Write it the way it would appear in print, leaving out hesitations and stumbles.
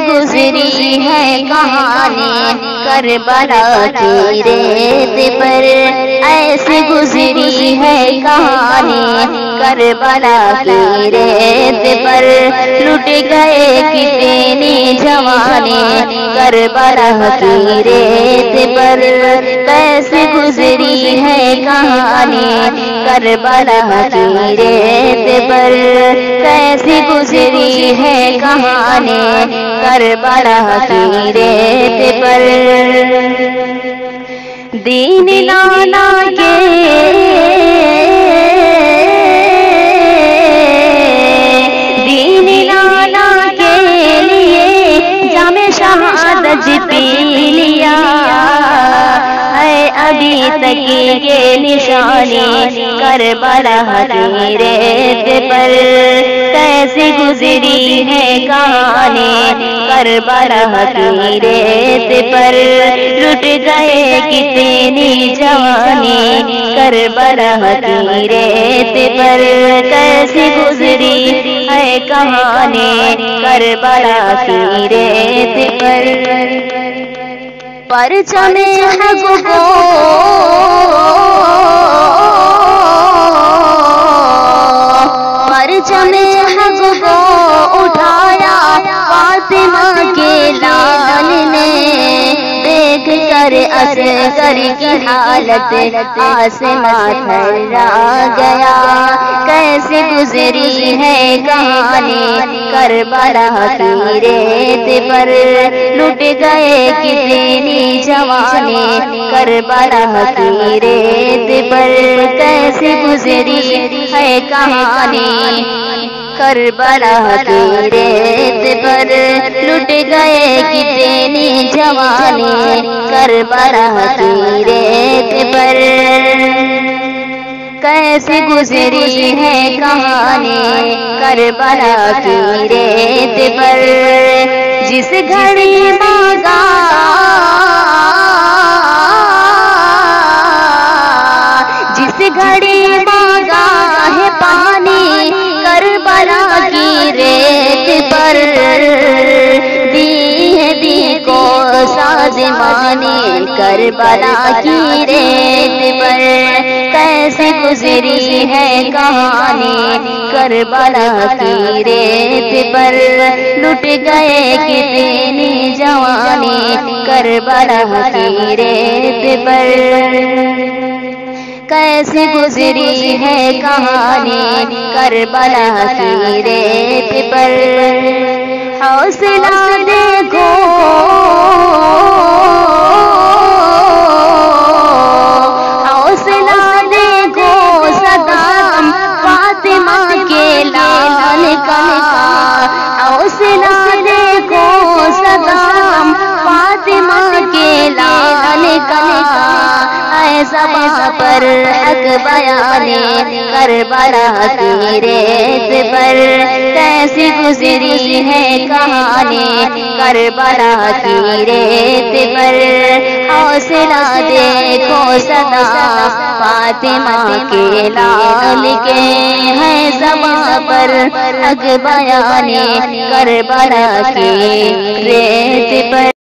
گزری ہے کہانی کربلا کی ریت پر، ایسی گزری ہے کہانی کربلا کی ریت پر، لٹ گئے کتنی جوانی کربلا کی ریت پر، کیسے گزری ہے کہانی کربلا کی ریت پر، کیسے گزری ہے کہانی کربلا کی ریت پر، دین لانا کے شہادت پی لیا ہے، ابھی تک یہ نشانی کربلا کی ریت پر، کیسی گزری ہے کہانی کربلا کی ریت پر، لٹ گئے کتنی جوانی کربلا کی ریت پر، کیسی گزری ہے کہانی کربلا کی ریت پر، پرچم حق کو پرچم حق کو اٹھایا فاطمہ کے لال نے، دیکھ کر اصغر کی حالت آسمان تھرا گیا، کیسے گزری ہے کہانی کربلا کی ریت پر، لٹ گئے کتنی جوانی کربلا کی ریت پر، کیسے گزری ہے کہانی کربلا کی ریت پر، لٹ گئے کتنی جوانی کربلا کی ریت پر، کیسے گزری ہے کہانی کربلا کی ریت پر، جس گھڑی مانگا جس گھڑی مانگا ہے پانی کربلا کی ریت پر، دی کو سازمانی کربلا کی ریت پر، کیسے گزری ہے کہانی کربلا کی ریت پر، لٹ گئے کتنی جوانی کربلا کی ریت پر، کیسے گزری ہے کہانی کربلا کی ریت پر، حوصلہ دیکھو حوصلہ دیکھو صدام فاطمہ کے لال کا، حوصلہ دیکھو صدام فاطمہ کے لال کا، زباں پر حق بیانے کربلا کی ریت پر، کیسی گزری ہے کہانی کربلا کی ریت پر، حوصلہ دیکھو صدا فاطمہ کے لال کے، ہے زباں پر حق بیانے کربلا کی ریت پر۔